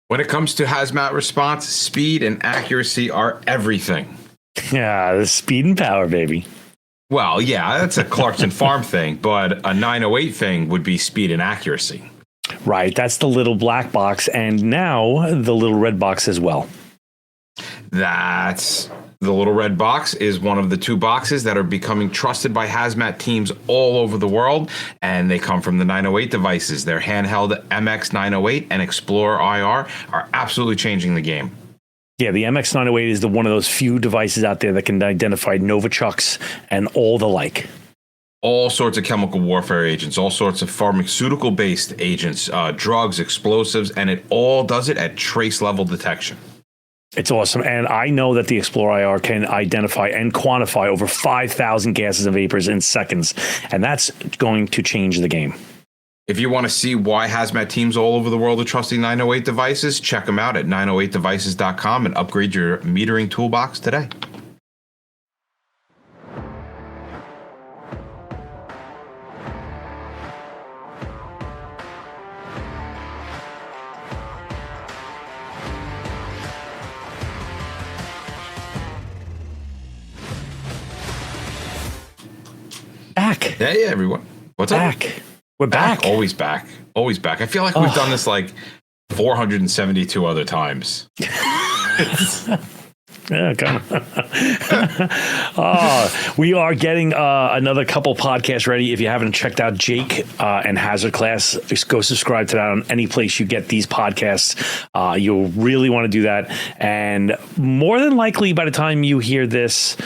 When it comes to HazMat response, speed and accuracy are everything. Yeah, the speed and power, baby. Well, yeah, that's a Clarkson Farm thing, but a 908 thing would be speed and accuracy. Right, that's the little black box, and now the little red box as well. That's the little red box is one of the two boxes that are becoming trusted by HazMat teams all over the world, and they come from the 908 devices. Their handheld MX908 and Explorer IR are absolutely changing the game. Yeah, the MX908 is one of those few devices out there that can identify Novichoks and all the like. All sorts of chemical warfare agents, all sorts of pharmaceutical-based agents, drugs, explosives, and it all does it at trace level detection. It's awesome. And I know that the Explorer IR can identify and quantify over 5,000 gases and vapors in seconds. And that's going to change the game. If you want to see why HazMat teams all over the world are trusting 908 devices, check them out at 908devices.com and upgrade your metering toolbox today. Back. Hey, everyone. What's back? Up? We're back. Always back. Always back. I feel like we've done this like 472 other times. Yeah, kind of. We are getting another couple podcasts ready. If you haven't checked out Jake and Hazard Class, just go subscribe to that on any place you get these podcasts. You'll really want to do that. And more than likely, by the time you hear this,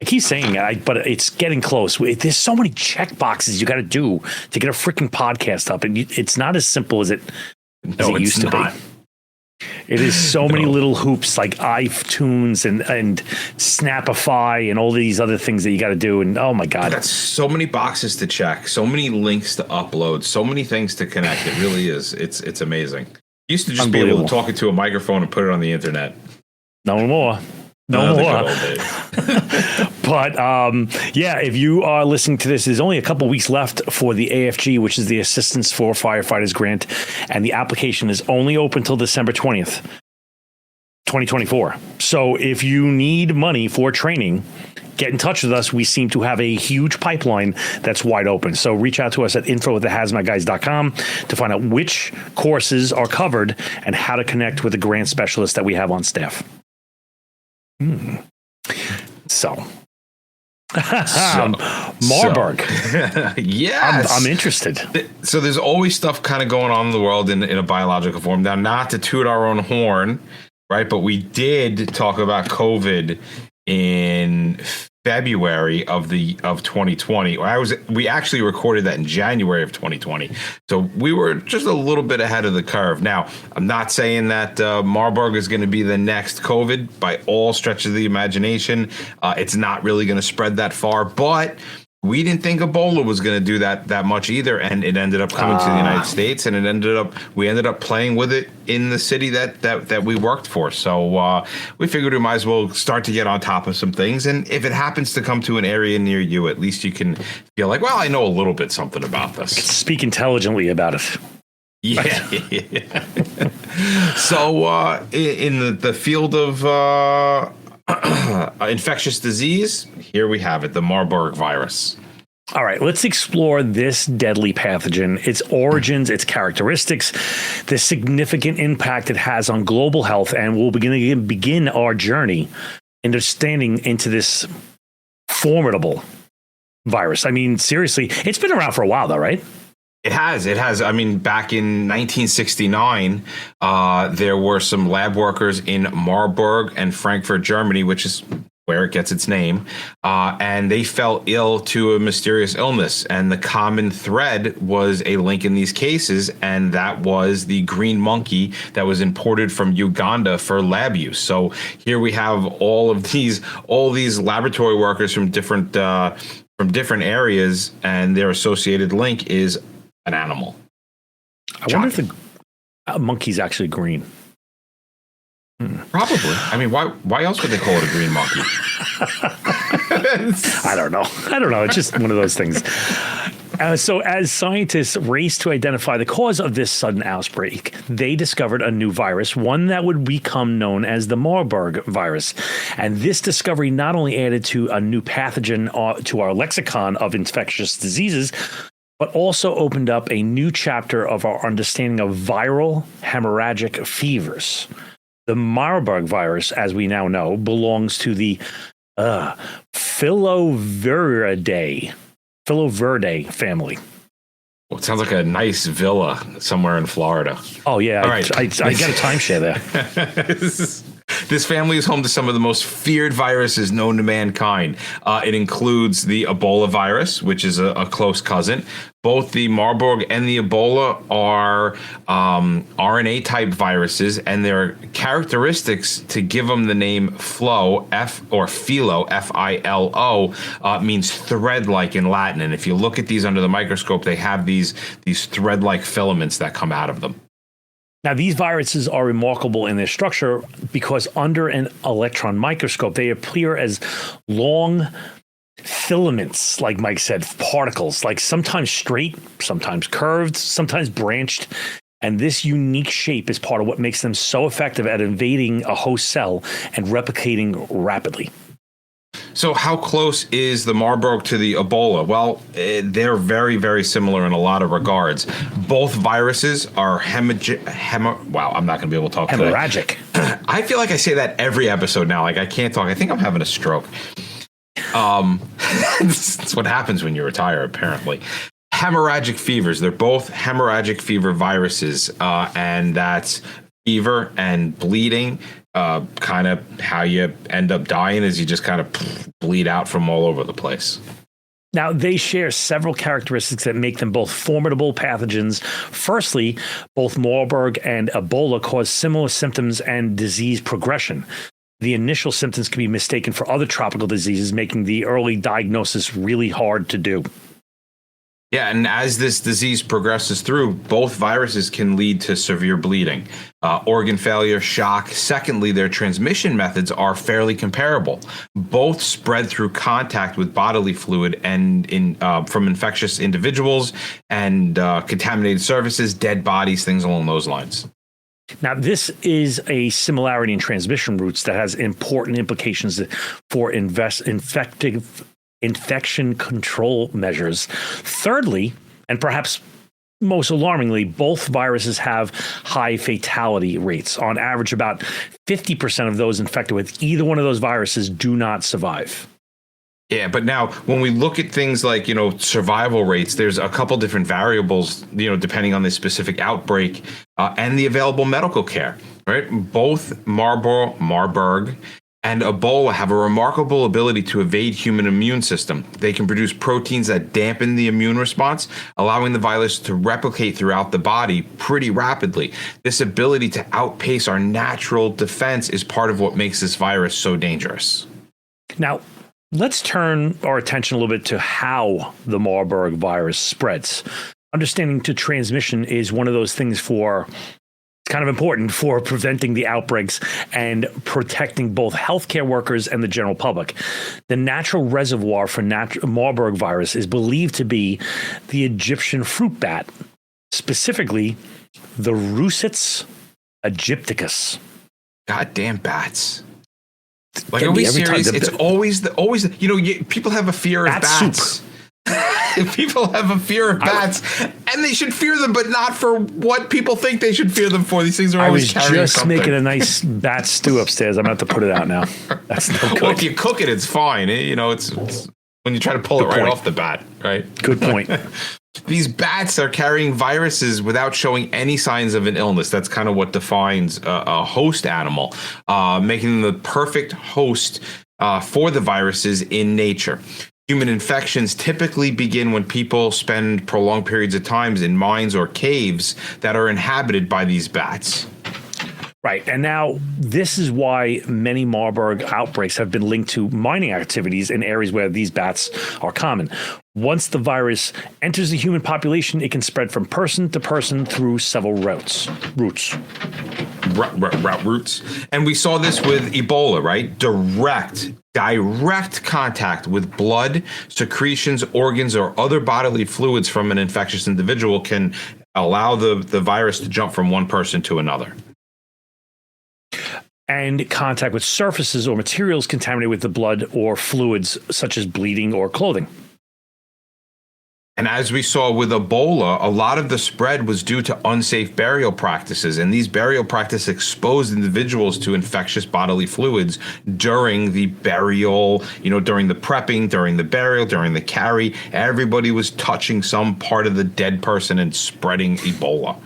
I keep saying it, but it's getting close. There's so many check boxes you got to do to get a freaking podcast up, and it's not as simple as it used to be. It is so many little hoops like iTunes and Snapify and all these other things that you got to do. And oh my God, that's so many boxes to check, so many links to upload, so many things to connect. It really is. It's amazing. You used to just be able to talk into a microphone and put it on the internet. No more. No more. But yeah, if you are listening to this, there's only a couple weeks left for the AFG, which is the Assistance for Firefighters Grant, and the application is only open till December 20th, 2024. So if you need money for training, get in touch with us. We seem to have a huge pipeline that's wide open. So reach out to us at info@thehazmatguys.com to find out which courses are covered and how to connect with the grant specialist that we have on staff. So Marburg. Yes. I'm interested. So there's always stuff kind of going on in the world in a biological form. Now, not to toot our own horn, right? But we did talk about COVID in February of 2020. We actually recorded that in January of 2020. So we were just a little bit ahead of the curve. Now, I'm not saying that Marburg is going to be the next COVID by all stretches of the imagination. It's not really going to spread that far, but we didn't think Ebola was going to do that much either, and it ended up coming to the United States, and we ended up playing with it in the city that we worked for. So we figured we might as well start to get on top of some things, and if it happens to come to an area near you, at least you can feel like, well, I know a little bit something about this. Speak intelligently about it. Yeah. So in the field of infectious disease, here we have it, the Marburg virus. All right, let's explore this deadly pathogen, its origins, its characteristics, the significant impact it has on global health, and we'll begin our journey understanding into this formidable virus. I mean, seriously, it's been around for a while, though, right? It has. I mean, back in 1969, there were some lab workers in Marburg and Frankfurt, Germany, which is where it gets its name, and they fell ill to a mysterious illness. And the common thread was a link in these cases, and that was the green monkey that was imported from Uganda for lab use. So here we have all these laboratory workers from different areas, and their associated link is an animal. I wonder if the monkey's actually green. Probably. I mean, why else would they call it a green monkey? I don't know. It's just one of those things. So as scientists raced to identify the cause of this sudden outbreak, they discovered a new virus, one that would become known as the Marburg virus. And this discovery not only added to a new pathogen to our lexicon of infectious diseases, but also opened up a new chapter of our understanding of viral hemorrhagic fevers. The Marburg virus, as we now know, belongs to the Filoviridae family. Well, it sounds like a nice villa somewhere in Florida. Oh, yeah. All right. I got a timeshare there. This family is home to some of the most feared viruses known to mankind. It includes the Ebola virus, which is a close cousin. Both the Marburg and the Ebola are RNA-type viruses, and their characteristics to give them the name Philo, F-I-L-O, means thread-like in Latin. And if you look at these under the microscope, they have these thread-like filaments that come out of them. Now, these viruses are remarkable in their structure because under an electron microscope, they appear as long filaments, like Mike said, particles, like sometimes straight, sometimes curved, sometimes branched. And this unique shape is part of what makes them so effective at invading a host cell and replicating rapidly. So how close is the Marburg to the Ebola? Well, they're very, very similar in a lot of regards. Both viruses are wow, I'm not going to be able to talk hemorrhagic. Today. I feel like I say that every episode now. Like I can't talk. I think I'm having a stroke. That's what happens when you retire, apparently. Hemorrhagic fevers. They're both hemorrhagic fever viruses, and that's fever and bleeding. Kind of how you end up dying is you just kind of bleed out from all over the place. Now, they share several characteristics that make them both formidable pathogens. Firstly, both Marburg and Ebola cause similar symptoms and disease progression. The initial symptoms can be mistaken for other tropical diseases, making the early diagnosis really hard to do. Yeah, and as this disease progresses through, both viruses can lead to severe bleeding, organ failure, shock. Secondly, their transmission methods are fairly comparable. Both spread through contact with bodily fluid and from infectious individuals and contaminated surfaces, dead bodies, things along those lines. Now, this is a similarity in transmission routes that has important implications for infection control measures. Thirdly, and perhaps most alarmingly, both viruses have high fatality rates. On average, about 50% of those infected with either one of those viruses do not survive. Yeah, but now when we look at things like, survival rates, there's a couple different variables, depending on the specific outbreak and the available medical care, right? Both Marburg and Ebola have a remarkable ability to evade human immune system. They can produce proteins that dampen the immune response, allowing the virus to replicate throughout the body pretty rapidly. This ability to outpace our natural defense is part of what makes this virus so dangerous. Now, let's turn our attention a little bit to how the Marburg virus spreads. Understanding to transmission is one of those things it's kind of important for preventing the outbreaks and protecting both healthcare workers and the general public. The natural reservoir for Marburg virus is believed to be the Egyptian fruit bat, specifically the Rusitz aegypticus. Goddamn bats. Like, are we serious? It's always people have a fear of bats. Soup. People have a fear of bats, and they should fear them, but not for what people think they should fear them for. These things are always carrying just something. Making a nice bat stew upstairs. I'm going to have to put it out now. That's no good. Well, if you cook it, it's fine. It's when you try to pull it right off the bat, right? Good point. These bats are carrying viruses without showing any signs of an illness. That's kind of what defines a host animal, making them the perfect host for the viruses in nature. Human infections typically begin when people spend prolonged periods of time in mines or caves that are inhabited by these bats. Right. And now this is why many Marburg outbreaks have been linked to mining activities in areas where these bats are common. Once the virus enters the human population, it can spread from person to person through several routes. And we saw this with Ebola, right? Direct direct contact with blood, secretions, organs, or other bodily fluids from an infectious individual can allow the virus to jump from one person to another. And contact with surfaces or materials contaminated with the blood or fluids, such as bleeding or clothing. And as we saw with Ebola, a lot of the spread was due to unsafe burial practices. And these burial practices exposed individuals to infectious bodily fluids during the burial, during the prepping, during the burial, during the carry. Everybody was touching some part of the dead person and spreading Ebola.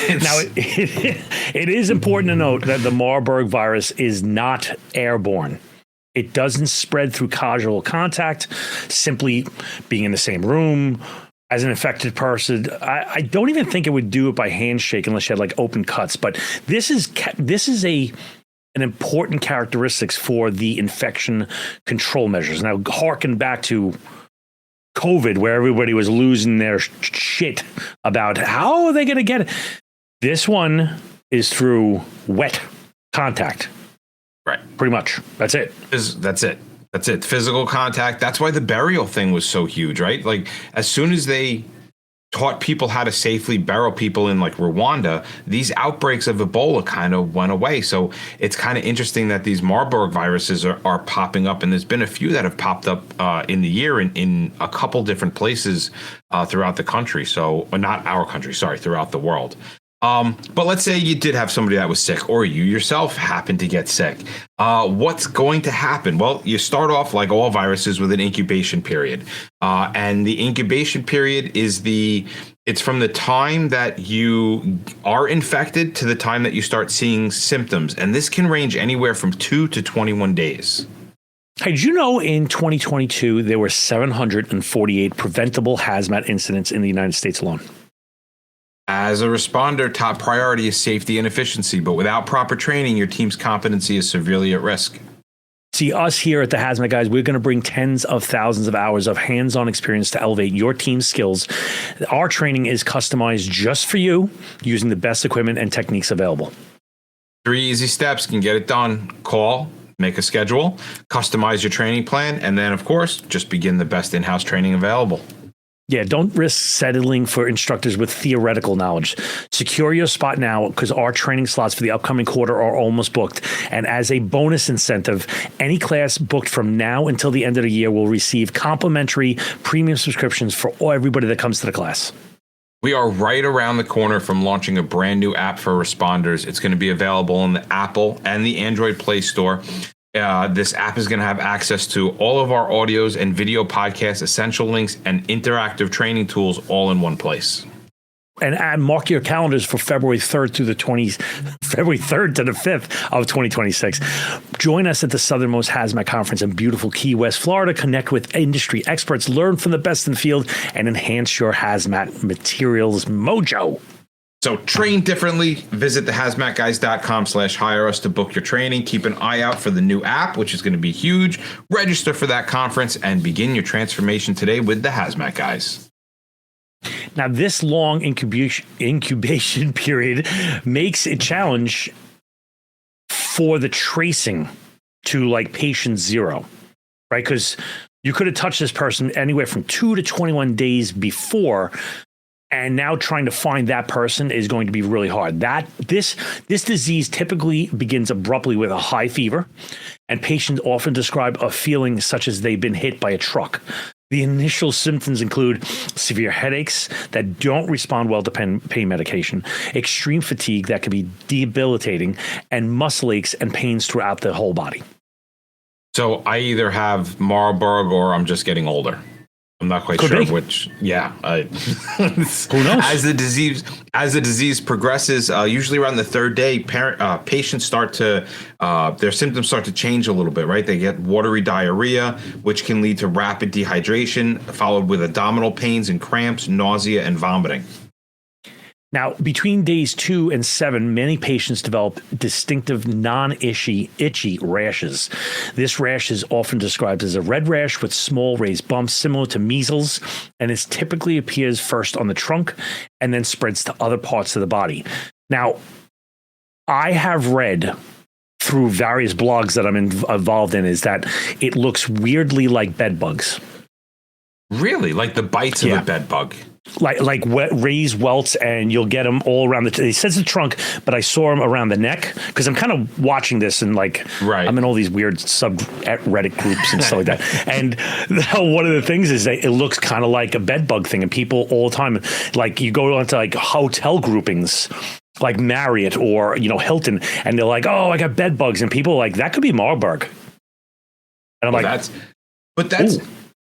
Now, it is important to note that the Marburg virus is not airborne. It doesn't spread through casual contact, simply being in the same room as an infected person. I don't even think it would do it by handshake unless you had like open cuts. But this is an important characteristics for the infection control measures. Now, harken back to COVID, where everybody was losing their shit about how are they going to get it. This one is through wet contact. Right. Pretty much. That's it. That's it. Physical contact. That's why the burial thing was so huge, right? Like, as soon as they taught people how to safely bury people in like Rwanda, these outbreaks of Ebola kind of went away. So it's kind of interesting that these Marburg viruses are popping up. And there's been a few that have popped up in the year in a couple different places throughout the country. So, or not our country, sorry, throughout the world. But let's say you did have somebody that was sick, or you yourself happened to get sick. What's going to happen? Well, you start off like all viruses with an incubation period. And the incubation period it's from the time that you are infected to the time that you start seeing symptoms. And this can range anywhere from 2 to 21 days. Hey, did you know in 2022, there were 748 preventable HazMat incidents in the United States alone? As a responder, top priority is safety and efficiency, but without proper training, your team's competency is severely at risk. See, us here at the HazMat Guys, we're going to bring tens of thousands of hours of hands-on experience to elevate your team's skills. Our training is customized just for you, using the best equipment and techniques available. 3 easy steps can get it done. Call, make a schedule, customize your training plan, and then, of course, just begin the best in-house training available. Yeah, don't risk settling for instructors with theoretical knowledge. Secure your spot now, because our training slots for the upcoming quarter are almost booked. And as a bonus incentive, any class booked from now until the end of the year will receive complimentary premium subscriptions for everybody that comes to the class. We are right around the corner from launching a brand new app for responders. It's going to be available in the Apple and the Android Play Store. This app is going to have access to all of our audios and video podcasts, essential links, and interactive training tools all in one place. And mark your calendars for February 3rd to the 5th of 2026. Join us at the Southernmost HazMat Conference in beautiful Key West, Florida. Connect with industry experts, learn from the best in the field, and enhance your HazMat materials mojo. So train differently. Visit thehazmatguys.com/hire us to book your training. Keep an eye out for the new app, which is going to be huge. Register for that conference and begin your transformation today with the HazMat Guys. Now, this long incubation period makes a challenge for the tracing to like patient zero, right? Because you could have touched this person anywhere from 2 to 21 days before. And now trying to find that person is going to be really hard. This disease typically begins abruptly with a high fever, and patients often describe a feeling such as they've been hit by a truck. The initial symptoms include severe headaches that don't respond well to pain medication, extreme fatigue that can be debilitating, and muscle aches and pains throughout the whole body. So I either have Marburg or I'm just getting older. I'm not quite sure which. Yeah. Who knows? As the disease progresses, usually around the third day, patients start to their symptoms start to change a little bit, right? They get watery diarrhea, which can lead to rapid dehydration, followed with abdominal pains and cramps, nausea, and vomiting. Now, between days 2 and 7, many patients develop distinctive itchy rashes. This rash is often described as a red rash with small raised bumps similar to measles, and it typically appears first on the trunk and then spreads to other parts of the body. Now, I have read through various blogs that I'm involved in is that it looks weirdly like bed bugs. Really? Like the bites of a bed bug? Like raised welts, and you'll get them all around it says the trunk, but I saw them around the neck because I'm kind of watching this and I'm in all these weird subreddit groups and stuff like that. And one of the things is that it looks kind of like a bed bug thing, and people all the time, like you go onto like hotel groupings, like Marriott or Hilton, and they're like, "Oh, I got bed bugs," and people are like, "That could be Marburg." And I'm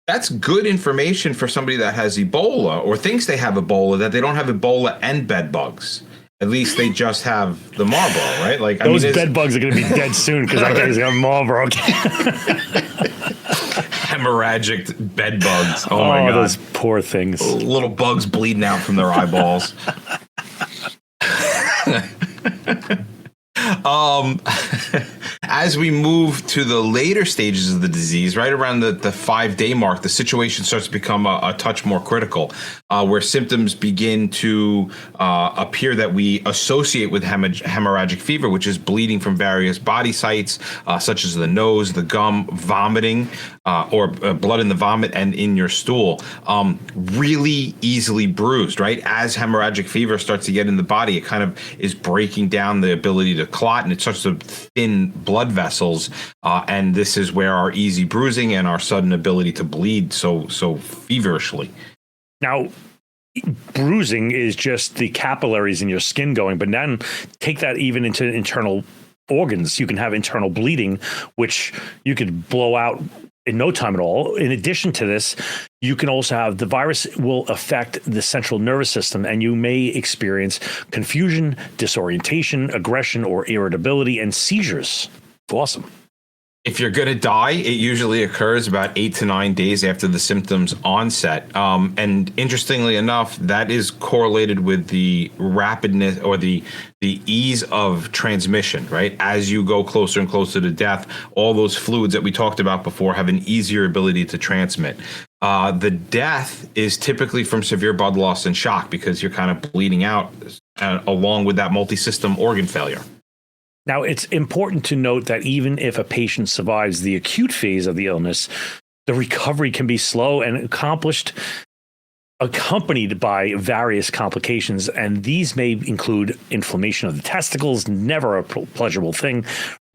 That's good information for somebody that has Ebola or thinks they have Ebola, that they don't have Ebola and bed bugs. At least they just have the Marburg, right? Like those bed bugs are going to be dead soon because that guy's got Marburg. Hemorrhagic bed bugs. Oh my God. Those poor things. Little bugs bleeding out from their eyeballs. As we move to the later stages of the disease, right around the 5-day mark, the situation starts to become a touch more critical, where symptoms begin to appear that we associate with hemorrhagic fever, which is bleeding from various body sites, such as the nose, the gum, vomiting, or blood in the vomit and in your stool. Really easily bruised, right? As hemorrhagic fever starts to get in the body, it kind of is breaking down the ability to clot, and it starts to thin blood vessels. And this is where our easy bruising and our sudden ability to bleed so feverishly. Now, bruising is just the capillaries in your skin going, but then take that even into internal organs. You can have internal bleeding, which you could blow out in no time at all. In addition to this, you can also have the virus will affect the central nervous system, and you may experience confusion, disorientation, aggression, or irritability, and seizures. Awesome. If you're going to die, it usually occurs about 8 to 9 days after the symptoms onset. And interestingly enough, that is correlated with the rapidness or the ease of transmission, right? As you go closer and closer to death, all those fluids that we talked about before have an easier ability to transmit. The death is typically from severe blood loss and shock because you're kind of bleeding out along with that multi-system organ failure. Now, it's important to note that even if a patient survives the acute phase of the illness, the recovery can be slow and accompanied by various complications, and these may include inflammation of the testicles, never a pleasurable thing,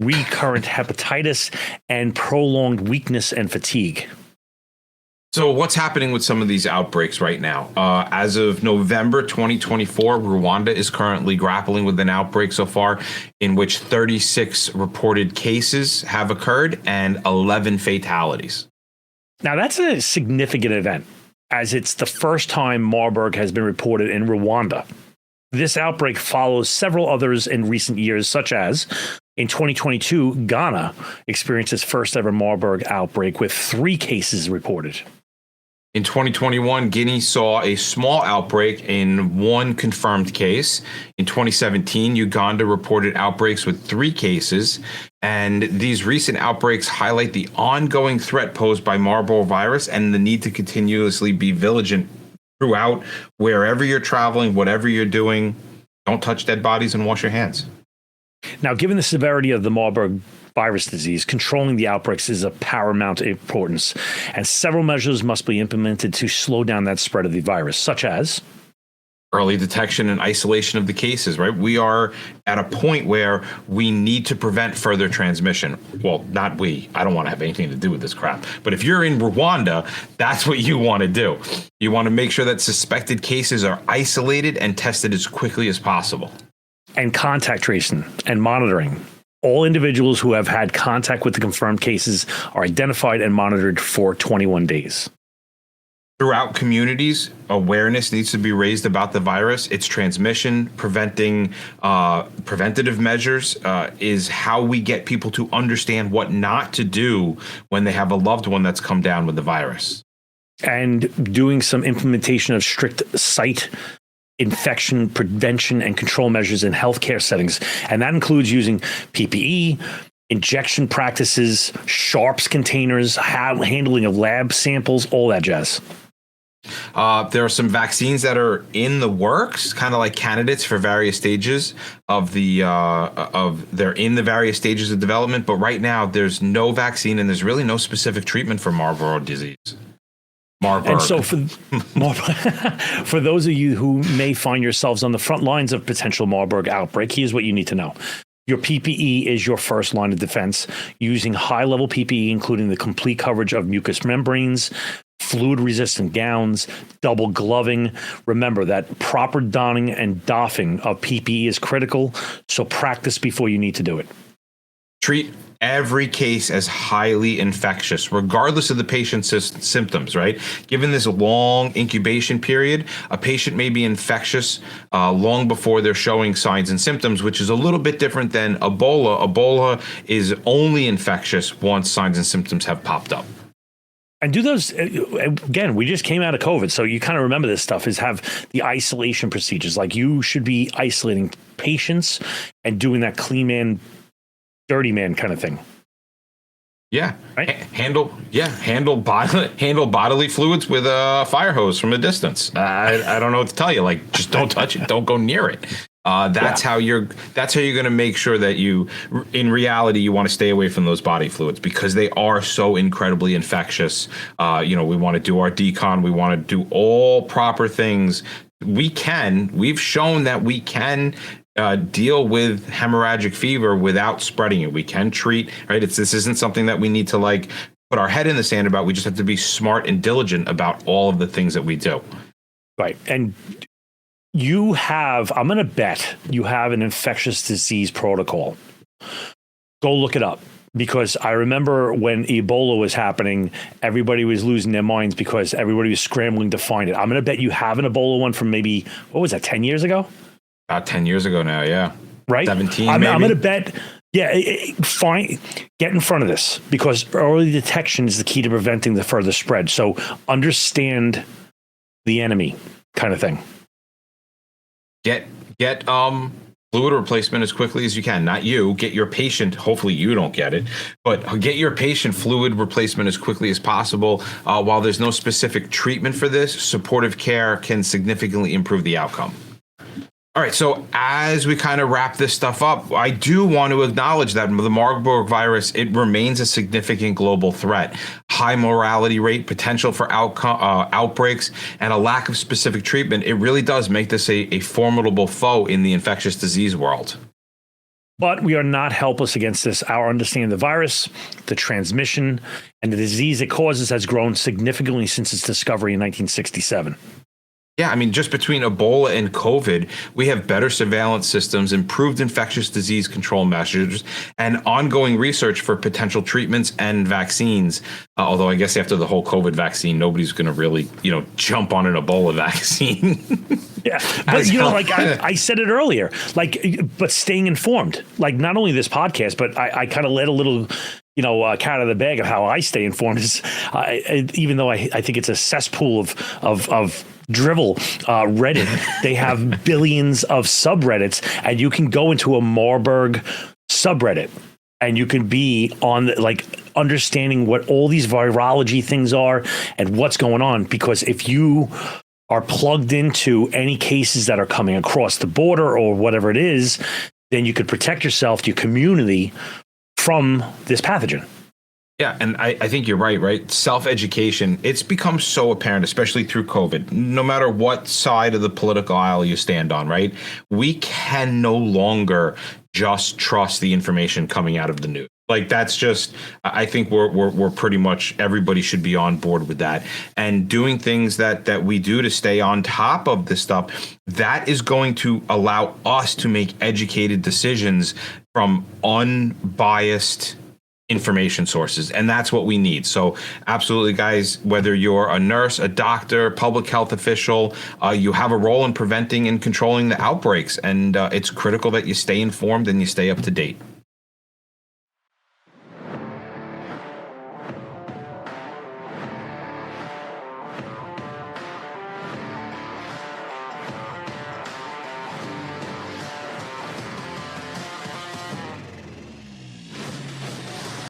recurrent hepatitis, and prolonged weakness and fatigue. So what's happening with some of these outbreaks right now? As of November 2024, Rwanda is currently grappling with an outbreak so far in which 36 reported cases have occurred and 11 fatalities. Now, that's a significant event, as it's the first time Marburg has been reported in Rwanda. This outbreak follows several others in recent years, such as in 2022, Ghana experienced its first ever Marburg outbreak with 3 cases reported. In 2021, Guinea saw a small outbreak in 1 confirmed case. In 2017, Uganda reported outbreaks with 3 cases. And these recent outbreaks highlight the ongoing threat posed by Marburg virus and the need to continuously be vigilant throughout. Wherever you're traveling, whatever you're doing, don't touch dead bodies and wash your hands. Now, given the severity of the Marburg virus disease, controlling the outbreaks is of paramount importance, and several measures must be implemented to slow down that spread of the virus, such as early detection and isolation of the cases, right? We are at a point where we need to prevent further transmission. Well, not we. I don't want to have anything to do with this crap. But if you're in Rwanda, that's what you want to do. You want to make sure that suspected cases are isolated and tested as quickly as possible. And contact tracing and monitoring. All individuals who have had contact with the confirmed cases are identified and monitored for 21 days. Throughout communities, awareness needs to be raised about the virus, its transmission, preventative measures is how we get people to understand what not to do when they have a loved one that's come down with the virus. And doing some implementation of strict site infection prevention and control measures in healthcare settings. And that includes using PPE, injection practices, sharps containers, handling of lab samples, all that jazz. There are some vaccines that are in the works, kind of like candidates for various stages of they're in the various stages of development. But right now, there's no vaccine and there's really no specific treatment for Marburg disease. Marburg. And so for those of you who may find yourselves on the front lines of potential Marburg outbreak, here's what you need to know. Your PPE is your first line of defense. Using high-level PPE, including the complete coverage of mucous membranes, fluid-resistant gowns, double gloving. Remember that proper donning and doffing of PPE is critical, so practice before you need to do it. Treat every case as highly infectious, regardless of the patient's symptoms, right? Given this long incubation period, a patient may be infectious long before they're showing signs and symptoms, which is a little bit different than Ebola. Ebola is only infectious once signs and symptoms have popped up. And do those, again, we just came out of COVID, so you kind of remember this stuff, is have the isolation procedures. Like you should be isolating patients and doing that clean man, dirty man kind of thing. Yeah. Right? Handle bodily fluids with a fire hose from a distance. I don't know what to tell you. Like, just don't touch it. Don't go near it. That's how you're going to make sure that in reality, you want to stay away from those body fluids because they are so incredibly infectious. We want to do our decon. We want to do all proper things. We've shown that we can deal with hemorrhagic fever without spreading it. We can treat, right? This isn't something that we need to like put our head in the sand about. We just have to be smart and diligent about all of the things that we do. Right. And I'm going to bet you have an infectious disease protocol. Go look it up. Because I remember when Ebola was happening, everybody was losing their minds because everybody was scrambling to find it. I'm going to bet you have an Ebola one from maybe, 10 years ago? About 10 years ago now, yeah. Right? 17, I'm maybe? going to bet, get in front of this because early detection is the key to preventing the further spread. So understand the enemy kind of thing. Get fluid replacement as quickly as you can. Not you. Get your patient. Hopefully you don't get it, but get your patient fluid replacement as quickly as possible. While there's no specific treatment for this, supportive care can significantly improve the outcome. All right, so as we kind of wrap this stuff up, I do want to acknowledge that the Marburg virus, it remains a significant global threat. High mortality rate, potential for outbreaks, and a lack of specific treatment. It really does make this a formidable foe in the infectious disease world. But we are not helpless against this. Our understanding of the virus, the transmission, and the disease it causes has grown significantly since its discovery in 1967. Yeah, I mean, just between Ebola and COVID, we have better surveillance systems, improved infectious disease control measures, and ongoing research for potential treatments and vaccines. Although I guess after the whole COVID vaccine, nobody's going to really, jump on an Ebola vaccine. Yeah, but I said it earlier, but staying informed, not only this podcast, but I kind of let a little, cat out of the bag of how I stay informed is, even though I think it's a cesspool of drivel, Reddit, they have billions of subreddits, and you can go into a Marburg subreddit and you can be on understanding what all these virology things are and what's going on. Because if you are plugged into any cases that are coming across the border or whatever it is, then you could protect yourself, your community from this pathogen. Yeah, and I think you're right? Self-education, it's become so apparent, especially through COVID, no matter what side of the political aisle you stand on, right? We can no longer just trust the information coming out of the news. That's just, I think we're pretty much, everybody should be on board with that. And doing things that we do to stay on top of this stuff, that is going to allow us to make educated decisions from unbiased information sources, and that's what we need. So absolutely, guys, whether you're a nurse, a doctor, public health official, you have a role in preventing and controlling the outbreaks, and it's critical that you stay informed and you stay up to date.